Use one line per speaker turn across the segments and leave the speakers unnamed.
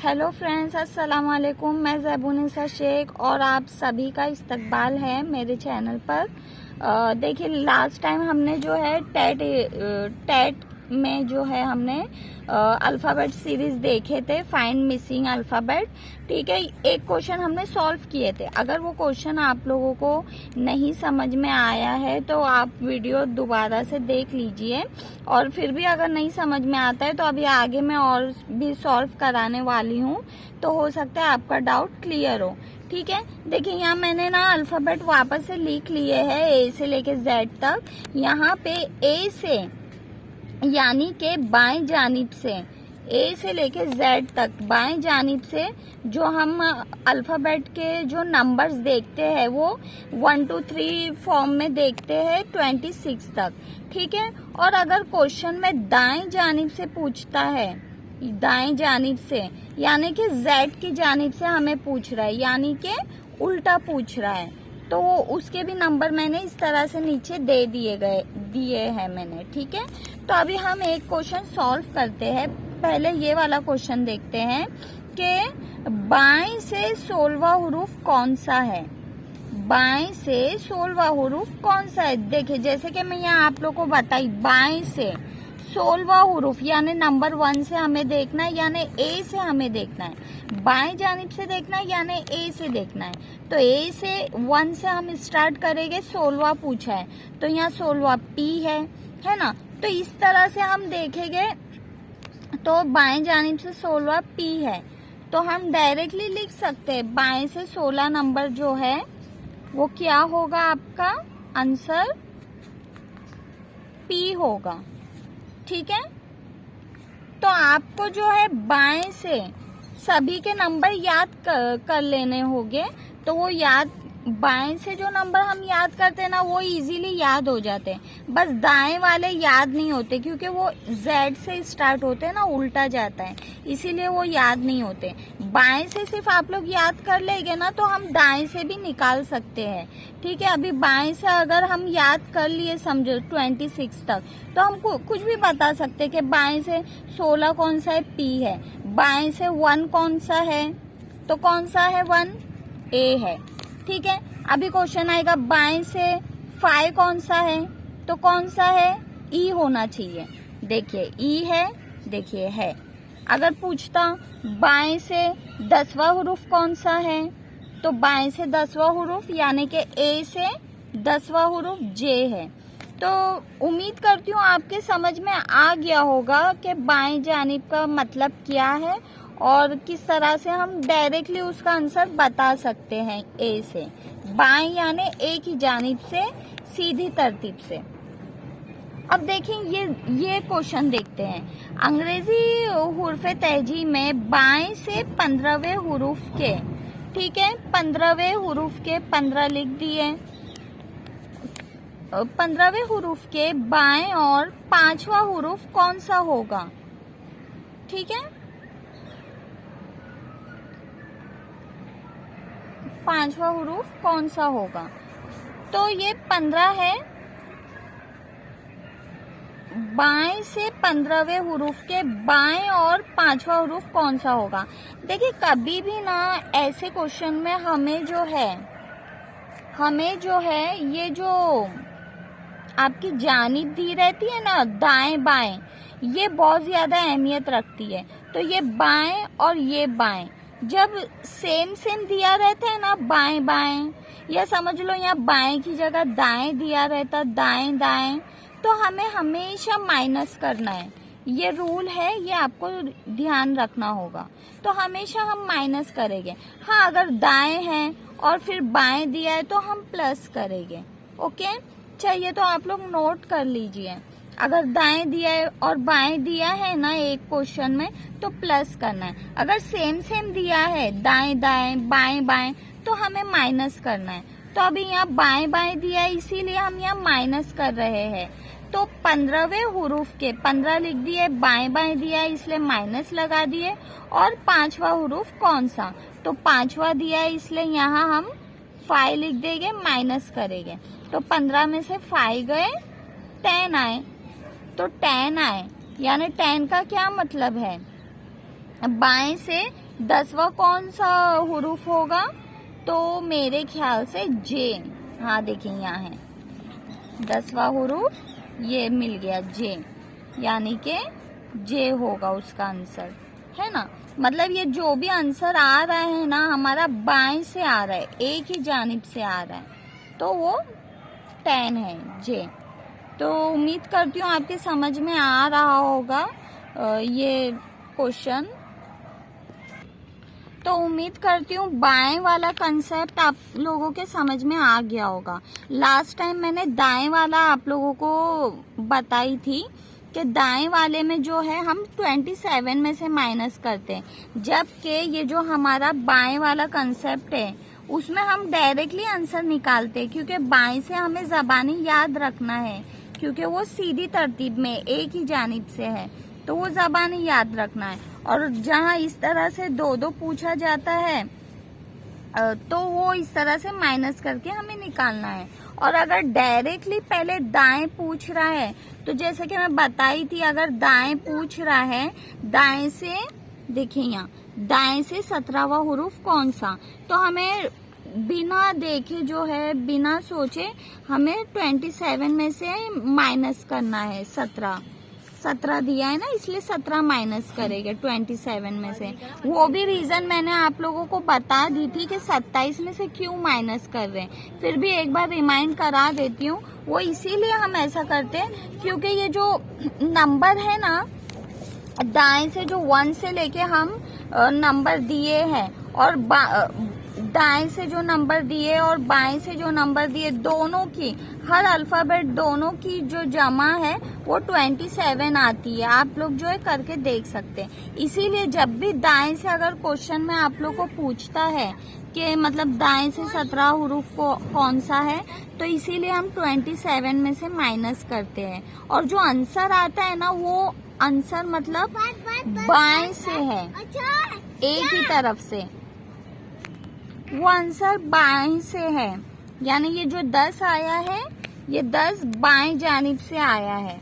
Hello friends, अस्सलाम वालेकुम। मैं ज़ैबुनिसा शेख और आप सभी का इस्तकबाल है मेरे चैनल पर। देखिए, लास्ट टाइम हमने जो है टेट में जो है हमने अल्फ़ाबेट सीरीज देखे थे, फाइंड मिसिंग अल्फ़ाबेट। ठीक है, एक क्वेश्चन हमने सॉल्व किए थे। अगर वो क्वेश्चन आप लोगों को नहीं समझ में आया है तो आप वीडियो दोबारा से देख लीजिए, और फिर भी अगर नहीं समझ में आता है तो अभी आगे मैं और भी सॉल्व कराने वाली हूँ, तो हो सकता है आपका डाउट क्लियर हो। ठीक है, देखिए यहाँ मैंने ना अल्फ़ाबेट वापस से लिख लिए हैं, ए से लेके जेड तक। यहाँ पे ए से यानी के बाएं जानिब से, ए से लेके जेड तक बाएं जानिब से जो हम अल्फ़ाबेट के जो नंबर्स देखते हैं वो 1 2 3 फॉर्म में देखते हैं 26 तक। ठीक है, और अगर क्वेश्चन में दाएं जानिब से पूछता है, दाएं जानिब से यानी कि जेड की जानिब से हमें पूछ रहा है, यानी कि उल्टा पूछ रहा है, तो उसके भी नंबर मैंने इस तरह से नीचे दिए हैं मैंने। ठीक है, तो अभी हम एक क्वेश्चन सॉल्व करते हैं। पहले ये वाला क्वेश्चन देखते हैं कि बाएं से 16वां हुरूफ कौन सा है। बाएं से 16वां हुरूफ कौन सा है? देखिए, जैसे कि मैं यहाँ आप लोग को बताई, बाएं से 16वां हुरूफ यानी नंबर 1 से हमें देखना है, यानी ए से हमें देखना है। बाएं जानिब से देखना है यानी ए से देखना है। तो ए से 1 से हम स्टार्ट करेंगे, 16वां पूछा है तो यहाँ 16वां पी है ना। तो इस तरह से हम देखेंगे तो बाएं जानिब से 16वां पी है, तो हम डायरेक्टली लिख सकते हैं बाएं से 16 नंबर जो है वो क्या होगा, आपका आंसर पी होगा। ठीक है, तो आपको जो है बाएं से सभी के नंबर याद कर लेने होंगे। तो वो बाएं से जो नंबर हम याद करते हैं ना वो इजीली याद हो जाते हैं, बस दाएं वाले याद नहीं होते क्योंकि वो जेड से स्टार्ट होते हैं ना, उल्टा जाता है, इसीलिए वो याद नहीं होते। बाएं से सिर्फ आप लोग याद कर लेंगे ना तो हम दाएं से भी निकाल सकते हैं। ठीक है, अभी बाएं से अगर हम याद कर लिए समझो 26 तक, तो हम कुछ भी बता सकते हैं कि बाएं से 16 कौन सा है, पी है। बाएं से 1 कौन सा है, तो कौन सा है 1, ए है। ठीक है, अभी क्वेश्चन आएगा बाएं से 5 कौन सा है, तो कौन सा है, ई होना चाहिए। देखिए ई है, देखिए है। अगर पूछता बाएं से 10वां हुरूफ कौन सा है, तो बाएं से 10वां हुरूफ यानी कि ए से 10वां हुरूफ जे है। तो उम्मीद करती हूँ आपके समझ में आ गया होगा कि बाएं जानिब का मतलब क्या है और किस तरह से हम डायरेक्टली उसका आंसर बता सकते हैं। ए से बाएं यानी ए की जानिब से, सीधी तरतीब से। अब देखिए ये क्वेश्चन देखते हैं। अंग्रेजी हुर्फ़े तहजी में बाएं से 15वें हुरूफ के, ठीक है, 15वें हुरूफ के 15 लिख दिए। 15वें हुरूफ के बाएं और 5वां हुरूफ कौन सा होगा? ठीक है, 5वां हुरूफ कौन सा होगा? तो ये 15 है, बाएं से 15वें हुरूफ के बाएं और 5वां हुरूफ कौन सा होगा? देखिए, कभी भी ना ऐसे क्वेश्चन में हमें जो है ये जो आपकी जानिब दी रहती है ना, दाएं बाएं, ये बहुत ज्यादा अहमियत रखती है। तो ये बाएं और ये बाएं जब सेम दिया रहता है ना, बाएं बाएं, या समझ लो यहाँ बाएं की जगह दाएं दिया रहता, दाएं दाएं, तो हमें हमेशा माइनस करना है। ये रूल है, ये आपको ध्यान रखना होगा। तो हमेशा हम माइनस करेंगे। हाँ, अगर दाएं है और फिर बाएं दिया है तो हम प्लस करेंगे। ओके, चाहिए तो आप लोग नोट कर लीजिए। अगर दाएं दिया है और बाएं दिया है ना एक क्वेश्चन में, तो प्लस करना है। अगर सेम दिया है, दाएं दाएं बाएं बाएं, तो हमें माइनस करना है। तो अभी यहाँ बाएं बाएं दिया है, इसीलिए हम यहाँ माइनस कर रहे हैं। तो 15वें हुरूफ के 15 लिख दिए, बाएं बाएं दिया है इसलिए माइनस लगा दिए। और 5वां हुरूफ कौन सा, तो 5वां दिया है इसलिए यहाँ हम 5 लिख देंगे, माइनस करेंगे। तो 15 में से 5 गए, 10 आए, तो 10 आए, यानी 10 का क्या मतलब है, बाएं से 10वां कौन सा हुरूफ होगा? तो मेरे ख्याल से जे। हाँ देखिए यहाँ है 10वां हुरूफ, ये मिल गया जे, यानी कि जे होगा उसका आंसर, है ना। मतलब ये जो भी आंसर आ रहा है ना हमारा बाएं से आ रहा है, एक ही जानिब से आ रहा है, तो वो 10 है, जे। तो उम्मीद करती हूँ आपके समझ में आ रहा होगा ये क्वेश्चन। तो उम्मीद करती हूँ बाएं वाला कंसेप्ट आप लोगों के समझ में आ गया होगा। लास्ट टाइम मैंने दाएं वाला आप लोगों को बताई थी कि दाएं वाले में जो है हम 27 में से माइनस करते हैं, जबकि ये जो हमारा बाएं वाला कंसेप्ट है उसमें हम डायरेक्टली आंसर निकालते हैं, क्योंकि बाएं से हमें ज़बानी याद रखना है, क्योंकि वो सीधी तरतीब में एक ही जानिब से है, तो वो ज़बानी याद रखना है। और जहाँ इस तरह से दो दो पूछा जाता है तो वो इस तरह से माइनस करके हमें निकालना है। और अगर डायरेक्टली पहले दाएं पूछ रहा है, तो जैसे कि मैं बताई थी, अगर दाएं पूछ रहा है, दाएं से देखिए यहाँ दाएं से 17वां हुरूफ कौन सा, तो हमें बिना देखे जो है, बिना सोचे हमें 27 में से माइनस करना है। 17 दिया है ना, इसलिए 17 माइनस करेंगे 27 में से। वो भी रीजन मैंने आप लोगों को बता दी थी कि 27 में से क्यों माइनस कर रहे हैं, फिर भी एक बार रिमाइंड करा देती हूँ। वो इसीलिए हम ऐसा करते हैं क्योंकि ये जो नंबर है ना, दाएं से जो 1 से लेके हम नंबर दिए हैं, और दाएं से जो नंबर दिए और बाएं से जो नंबर दिए, दोनों की, हर अल्फाबेट दोनों की जो जमा है वो 27 आती है। आप लोग जो है करके देख सकते हैं। इसीलिए जब भी दाएं से अगर क्वेश्चन में आप लोग को पूछता है कि मतलब दाएं से 17 हुरूफ को कौन सा है, तो इसीलिए हम 27 में से माइनस करते हैं। और जो आंसर आता है ना, वो आंसर मतलब बाएं से है, एक ही तरफ से, वो आंसर बाएं से है। यानी ये जो 10 आया है, ये 10 बाएं जानिब से आया है,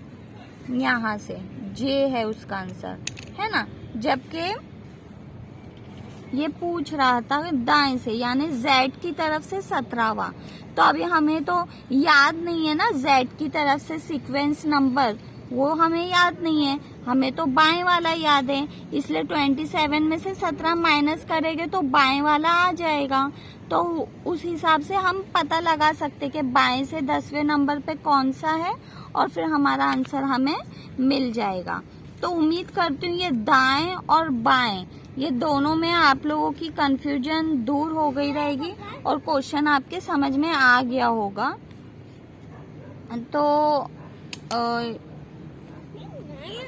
यहाँ से जे है उसका आंसर, है ना। जबकि ये पूछ रहा था दाएं से, यानी जेड की तरफ से 17वां। तो अभी हमें तो याद नहीं है ना जेड की तरफ से सीक्वेंस नंबर, वो हमें याद नहीं है, हमें तो बाएं वाला याद है, इसलिए 27 में से 17 माइनस करेंगे तो बाएं वाला आ जाएगा। तो उस हिसाब से हम पता लगा सकते कि बाएं से 10वें नंबर पे कौन सा है, और फिर हमारा आंसर हमें मिल जाएगा। तो उम्मीद करती हूँ ये दाएं और बाएं, ये दोनों में आप लोगों की कंफ्यूजन दूर हो गई रहेगी और क्वेश्चन आपके समझ में आ गया होगा। तो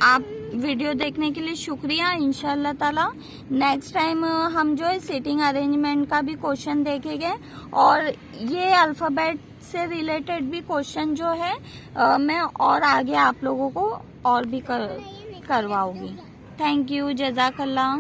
आप वीडियो देखने के लिए शुक्रिया। इंशाल्लाह ताला नेक्स्ट टाइम हम जो है सीटिंग अरेंजमेंट का भी क्वेश्चन देखेंगे, और ये अल्फ़ाबेट से रिलेटेड भी क्वेश्चन जो है मैं और आगे आप लोगों को और भी करवाऊंगी। थैंक यू, जज़ाकल्लाह।